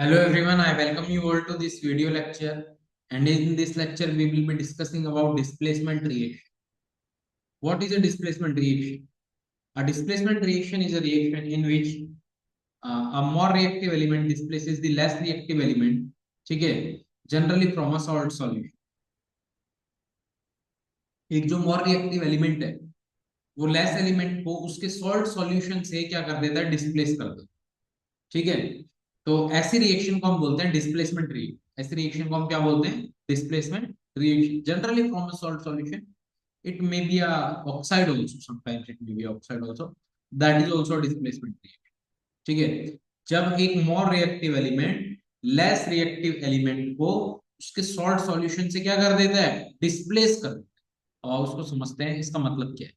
Hello everyone, I welcome you all to this video lecture. And in this lecture, we will be discussing about displacement reaction. What is a displacement reaction? A displacement reaction is a reaction in which a more reactive element displaces the less reactive element. ठीक है? Generally from a salt solution. एक जो more reactive element है, वो less element को उसके salt solution से क्या कर देता है? Displace कर देता है. ठीक है? तो ऐसी रिएक्शन को हम बोलते हैं डिस्प्लेसमेंट रिएक्शन. ऐसी रिएक्शन को हम क्या बोलते हैं? Displacement reaction. Generally from a salt solution, it may be a oxide also, sometimes it may be oxide also, that is also a displacement reaction. ठीक है? जब एक more reactive element less reactive element को उसके salt solution से क्या कर देता है? डिस्प्लेस कर देता है. और उसको समझते हैं इसका मतलब क्या है.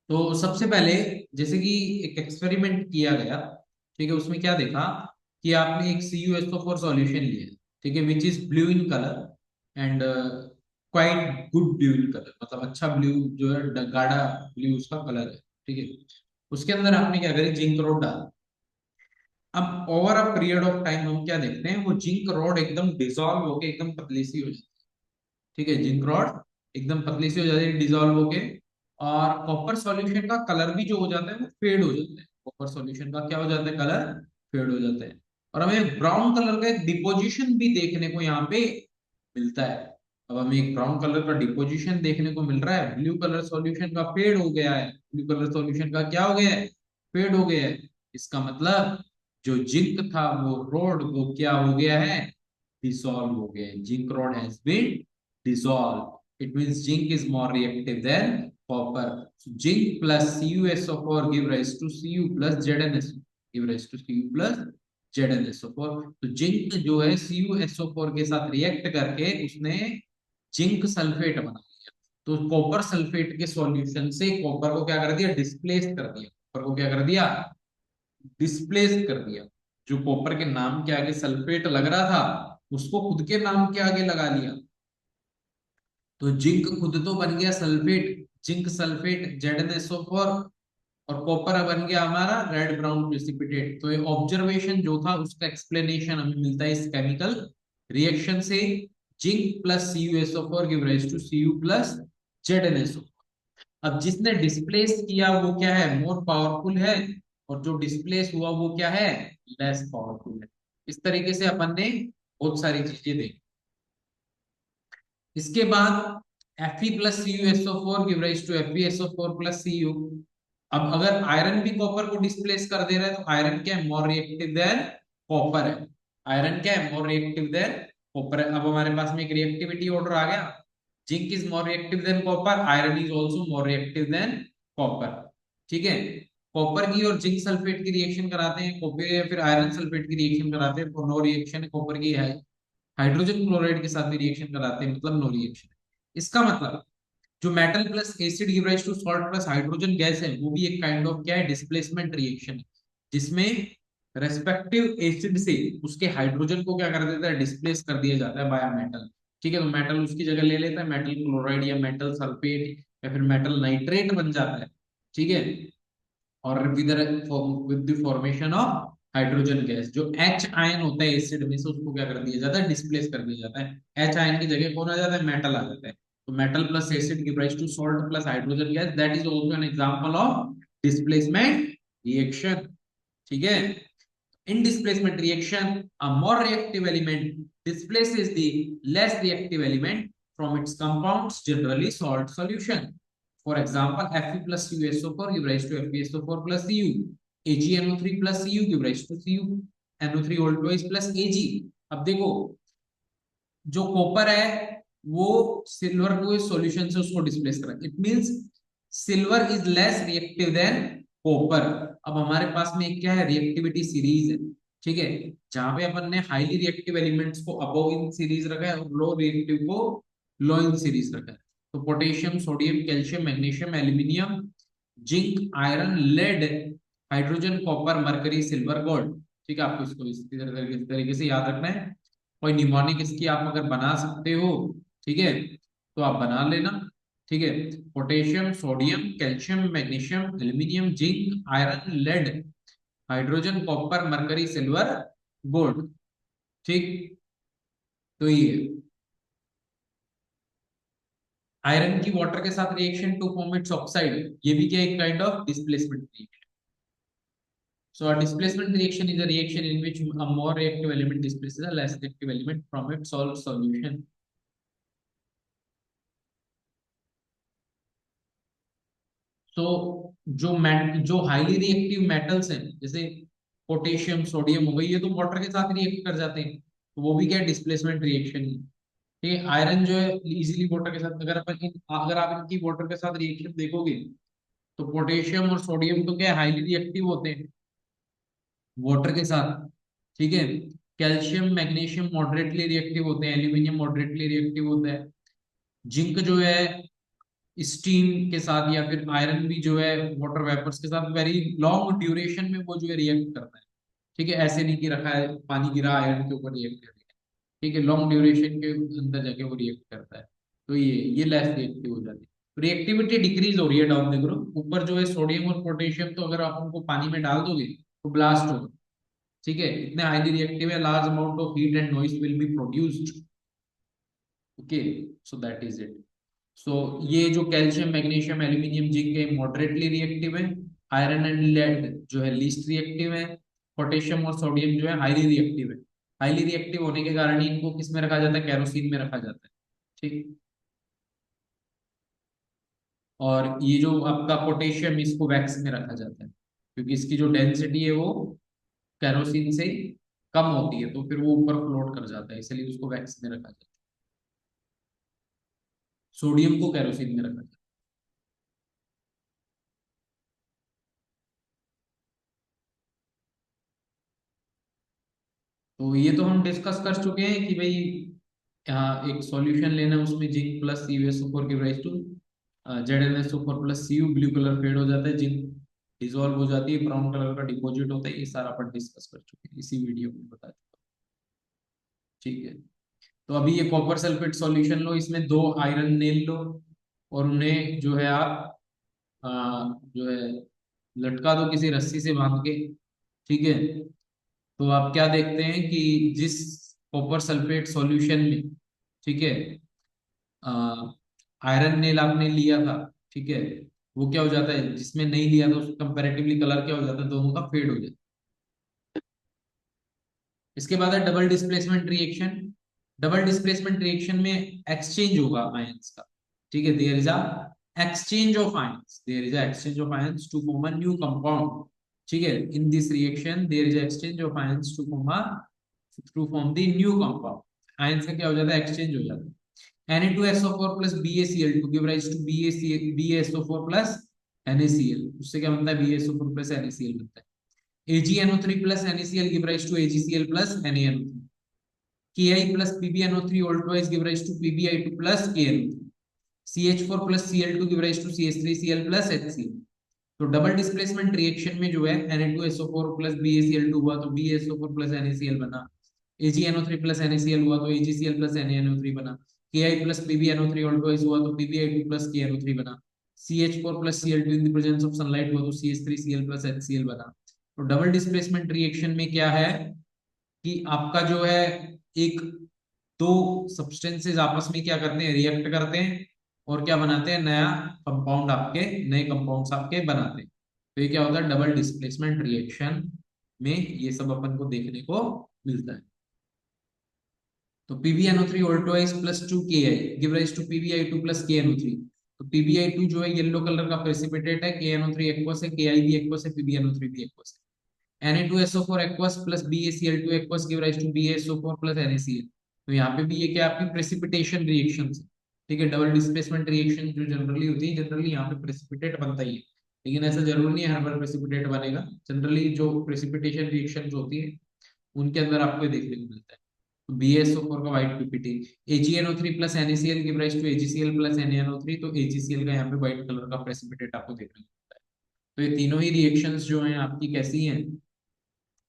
तो सबसे पहले, जैसे कि एक एक्सपेरिमेंट किया गया, ठीक है, उसमें क्या देखा कि आपने एक CuSO4 सॉल्यूशन लिया, ठीक है, which is blue in colour and quite good blue in colour, मतलब अच्छा ब्लू जो है, गाढ़ा ब्लू उसका कलर है. ठीक है. उसके अंदर आपने क्या करी? जिंक रोड डाल. अब over a period of time हम क्या देखते हैं, वो जिंक रोड एकदम डिसॉल्व होके एकदम पतली सी हो जाती है. ठीक है, जिंक रॉड एकदम पतली सी हो जाती है डिसॉल्व होके. और कॉपर सॉल्यूशन का कलर भी जो हो जाता है वो फेड हो जाता है. कॉपर सॉल्यूशन का क्या हो जाता है? कलर फेड हो जाता है. और हमें ब्राउन कलर का एक डिपोजिशन भी देखने को यहाँ पे मिलता है. अब हमें एक ब्राउन कलर का डिपोजिशन देखने को मिल रहा है. ब्लू कलर सॉल्यूशन का फेड हो गया है. ब्लू कलर सॉल्यूशन का क्या हो गया है? फेड हो गया है. इसका मतलब जो जिंक था वो रोड वो क्या हो गया है? डिसॉल्व हो गया है. Zinc rod has been dissolve. It means zinc is more reactive than copper. So zinc plus CuSO4 give rise to Cu plus ZnSO. Give rise to Cu plus ZnSO4. तो zinc जो है CuSO4 के साथ react करके उसने zinc sulphate बना लिया. तो कॉपर सल्फेट के सॉल्यूशन से कॉपर को क्या कर दिया? डिस्प्लेस कर दिया. कॉपर को क्या कर दिया? डिस्प्लेस कर दिया. जो कॉपर के नाम के आगे सल्फेट लग रहा था, उसको खुद के नाम के आगे लगा लिया. तो जिंक खुद तो बन गया सल्फेट, जिंक सल्फेट ZnSO4. और कॉपर बन गया हमारा रेड ब्राउन प्रेसिपिटेट. तो ये ऑब्जर्वेशन जो था उसका एक्सप्लेनेशन हमें मिलता है इस केमिकल रिएक्शन से. Zinc plus CuSO4 give rise to Cu plus ZnSO. अब जिसने डिस्प्लेस किया वो क्या है? मोर पावरफुल है. और जो डिस्प्लेस हुआ वो क्या है? लेस पावरफुल है. इस तरीके से अपन ने बहुत सारी चीजें देखी. इसके बाद Fe plus CuSO4 give rise to FeSO4 plus Cu. अब अगर आयरन भी कॉपर को डिस्प्लेस कर दे रहा है तो आयरन क्या है? मोर रिएक्टिव देन कॉपर है. आयरन क्या है? मोर रिएक्टिव देन कॉपर है. अब हमारे पास में एक रिएक्टिविटी ऑर्डर आ गया. Zinc is more reactive than copper, iron is also more reactive than copper. ठीक है. कॉपर की और जिंक सल्फेट की रिएक्शन कराते हैं, कॉपर या फिर आयरन सल्फेट की रिएक्शन कराते हैं तो नो रिएक्शन है. कॉपर की है हाइड्रोजन क्लोराइड के साथ भी रिएक्शन कराते हैं, मतलब नो रिएक्शन. इसका मतलब जो metal plus acid give rise to salt plus hydrogen gas है, वो भी एक काइंड ऑफ क्या है? डिस्प्लेसमेंट रिएक्शन है. जिसमें रेस्पेक्टिव एसिड से उसके हाइड्रोजन को क्या कर देता है? डिस्प्लेस कर दिया जाता है बाय मेटल. ठीक है. तो मेटल उसकी जगह ले लेता है, मेटल क्लोराइड या मेटल सल्फेट या फिर मेटल नाइट्रेट बन जाता है. ठीक है. और with the formation of hydrogen gas, जो H आयन होता है एसिड में से, उसको क्या कर दिया जाता है? डिस्प्लेस कर दिया जाता है. H आयन की जगह कौन आ जाता है? मेटल आ जाता है. तो metal plus acid give rise to salt plus hydrogen gas. That is also an example of displacement reaction. ठीक है. In displacement reaction, a more reactive element displaces the less reactive element from its compounds, generally salt solution. For example, Fe plus CuSO4 give rise to FeSO4 plus Cu. AgNO3 plus Cu give rise to Cu. NO3 all twice plus Ag. अब देखो, जो copper है वो silver को इस solution से उसको displace कर रहा है. It means silver is less reactive than copper. अब हमारे पास में एक क्या है? रिएक्टिविटी सीरीज है. ठीक है. जहां पे अपन ने हाईली रिएक्टिव एलिमेंट्स को अबव इन सीरीज रखा है और लो रिएक्टिव को लो इन सीरीज रखा है. तो potassium, sodium, calcium, magnesium, aluminium, zinc, iron, lead, hydrogen, copper, mercury, silver, gold. ठीक है. आपको इसको इस तरीके से याद रखना है. कोई निमोनिक इसकी आप अगर बना सकते हो, ठीक है, तो आप बना लेना. ठीक है। Potassium, sodium, calcium, magnesium, aluminium, zinc, iron, lead, hydrogen, copper, mercury, silver, gold. ठीक। तो ये आयरन की वाटर के साथ reaction to form its oxide, ये भी क्या एक kind of displacement reaction. So a displacement reaction is a reaction in which a more reactive element displaces a less reactive element from its solved solution. तो जो highly reactive metals हैं, जैसे potassium, sodium हो गई, ये तो water के साथ रिएक्ट कर जाते हैं, तो वो भी क्या डिस्प्लेसमेंट रिएक्शन ही। ठीक है। आयरन जो है इजीली वाटर के साथ, अगर आप इनकी वाटर के साथ रिएक्शन देखोगे, तो पोटेशियम और सोडियम तो क्या हाईली रिएक्टिव होते हैं वाटर के साथ। ठीक है। कैल्शियम, मैग्नीशियम मॉडरेटली रिएक्टिव होते हैं, एल्यूमिनियम मॉडरेटली रिएक्टिव होता है। जिंक जो है स्टीम के साथ, या फिर आयरन भी जो है वाटर वेपर्स के साथ वेरी लॉन्ग ड्यूरेशन में वो जो है रिएक्ट करता है। ठीक है। ऐसे नहीं कि रखा है पानी गिरा आयरन के ऊपर रिएक्ट कर रही है। ठीक है। लॉन्ग ड्यूरेशन के अंदर जाके वो रिएक्ट करता है। तो ये लेस रिएक्टिव हो जाती है। रिएक्टिविटी डिक्रीज हो रही है डाउन द ग्रुप। ऊपर जो है सोडियम और पोटेशियम, तो अगर आप उनको पानी में डाल दोगे तो ब्लास्ट होगा। ठीक है। इतने हाईली रिएक्टिव है, large amount of heat and noise will be produced. Okay. So that is it. So ये जो कैल्शियम, मैग्नीशियम, एल्यूमिनियम, जिंक है मॉडरेटली रिएक्टिव है। आयरन एंड लेड जो है लीस्ट रिएक्टिव है। पोटेशियम और सोडियम जो है हाईली रिएक्टिव है। हाईली रिएक्टिव होने के कारण ही इनको किस में रखा जाता है, केरोसिन में रखा जाता है। ठीक। और ये जो आपका पोटेशियम, इसको वैक्स में रखा जाता है, क्योंकि इसकी जो डेंसिटी है वो केरोसिन से कम होती है, तो फिर वो ऊपर फ्लोट कर जाता है, इसलिए उसको वैक्स में रखा जाता है। सोडियम को केरोसिन में रखा जाता है। तो ये तो हम डिस्कस कर चुके हैं कि भाई यहाँ एक सॉल्यूशन लेना है, उसमें zinc plus CuSO4 give rise to ZnSO4 plus Cu, blue colour fade हो जाता है, जिंक डिसॉल्व हो जाती है, ब्राउन कलर का डिपॉजिट होता है। ये सारा अपन डिस्कस कर चुके हैं, इसी वीडियो में बता चुका हूं। ठीक है। तो अभी ये कॉपर सल्फेट सॉल्यूशन लो, इसमें दो आयरन नेल लो, और उन्हें जो है आप जो है लटका दो किसी रस्सी से बांध के। ठीक है। तो आप क्या देखते हैं कि जिस कॉपर सल्फेट सॉल्यूशन में, ठीक है, आयरन नेल आपने लिया था, ठीक है, वो क्या हो जाता है, जिसमें नहीं लिया था उसका कंपैरेटिवली कलर क्या हो जाता है, दोनों का फेड हो जाता है। इसके बाद है double displacement reaction. Double displacement reaction में एक्सचेंज होगा आयंस का। ठीक है। There is a exchange of ions, there is a exchange of ions to form a new compound. ठीक है। In this reaction there is exchange of ions to form the new compound. Ions का क्या हो जाता है, exchange हो जाता है। Na2SO4 plus BaCl2 give rise to BaSO4 plus NaCl। उससे क्या बनता है, BaSO4 plus NaCl बनता है। AgNO3 plus NaCl give rise to AgCl plus NaNO3। Ki plus PbNO3 all twice give rise to PbI2 plus KNO3। CH4 plus Cl2 give rise to CH3Cl plus HCl। तो double displacement reaction में जो है Na2SO4 plus BaCl2 हुआ तो BaSO4 plus NaCl बना। AgNO3 plus NaCl हुआ तो AgCl plus NaNO3 बना। Ki plus PbNO3 all twice हुआ तो PbI2 प्लस KNO3 बना। CH4 plus Cl2 in the presence of sunlight हुआ तो CH3Cl प्लस HCl बना। तो डबल डिस्प्लेसमेंट रिएक्शन में क्या है कि आपका जो है एक दो सब्सटेंसेस आपस में क्या करते हैं, रिएक्ट करते हैं, और क्या बनाते हैं, नया कंपाउंड, आपके नए कंपाउंड्स आपके बनाते हैं। तो ये क्या होता है, डबल डिस्प्लेसमेंट रिएक्शन में ये सब अपन को देखने को मिलता है। तो PbNO3 ऑल्टोइस plus 2Ki give rise to PbI2 plus KNO3। तो PbI2 जो है येलो कलर का प्रेसिपिटेट है, KNO3 एक्वस है, Ki भी एक्वस है, PbNO3 भी एक्वस है। Na2SO4 aqueous plus BaCl2 aqueous give rise to BaSO4 plus NaCl। तो यहाँ पे भी ये क्या आपकी प्रेसिपिटेशन रिएक्शन है। ठीक है। डबल डिस्प्लेसमेंट रिएक्शन जो जनरली होती है, जनरली यहाँ पे प्रेसिपिटेट बनता ही है, लेकिन ऐसा जरूरी नहीं है हर बार प्रेसिपिटेट बनेगा। जनरली जो प्रेसिपिटेशन रिएक्शन जो होती है उनके अंदर आपको ये देखने को मिलता है। तो BaSO4 का white PPT. AgNO3 plus NaCl give rise to AgCl plus NaNO3। तो AgCl का यहाँ पे व्हाइट कलर का प्रेसिपिटेट आपको देखने को मिलता है। तो ये तीनों ही रिएक्शंस जो हैं आपकी कैसी हैं,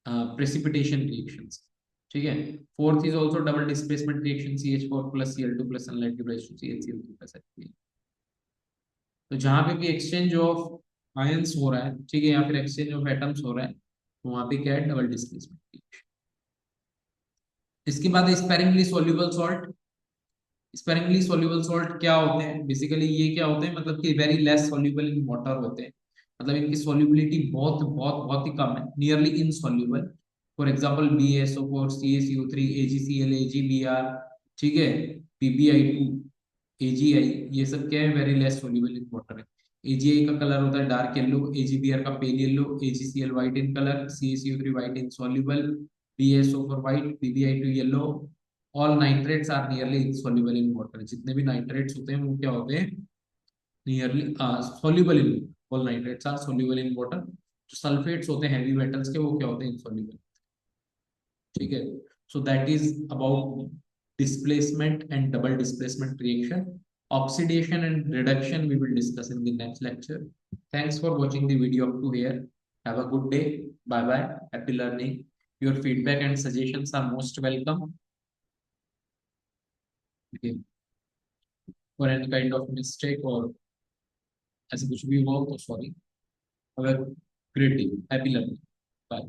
प्रेसिपिटेशन रिएक्शंस। ठीक है। Fourth is also double displacement reaction, CH4 plus Cl2 plus sunlight give rise to CHCl2 plus HCl। तो जहां पे भी एक्सचेंज ऑफ आयंस हो रहा है, ठीक है, या फिर एक्सचेंज ऑफ एटम्स हो रहा है, तो वहां पे क्या है, डबल डिस्प्लेसमेंट। इसके बाद sparingly soluble salt. Sparingly soluble salt क्या होते हैं, बेसिकली ये क्या होते हैं, मतलब कि very less soluble in water होते हैं, मतलब इनकी सोल्यूबिलिटी बहुत बहुत बहुत ही कम है, nearly insoluble. For example BaSO4, CaCO3, AgCl, AgBr, ठीक है, PbI2, AgI, ये सब क्या है, very less soluble in water है। AgI का कलर होता है डार्क येलो, AgBr का pale yellow, AgCl white in colour, CaCO3 white insoluble, BaSO4 white, PbI2 yellow. All nitrates are nearly insoluble in water, जितने भी nitrates होते हैं वो क्या होते हैं, nearly soluble in, all nitrates are soluble in water. जो sulphates होते हैं हैवी मेटल्स के, वो क्या होते हैं, insoluble, ठीक है। सो that is about displacement and double displacement reaction. Oxidation and reduction we will discuss in the next lecture. Thanks for watching the video up to here. Have a good day. Bye bye. Happy learning. Your feedback and suggestions are most welcome. Okay. For any kind of mistake or ऐसे कुछ भी हुआ हो तो sorry. Have a great day, happy learning, bye.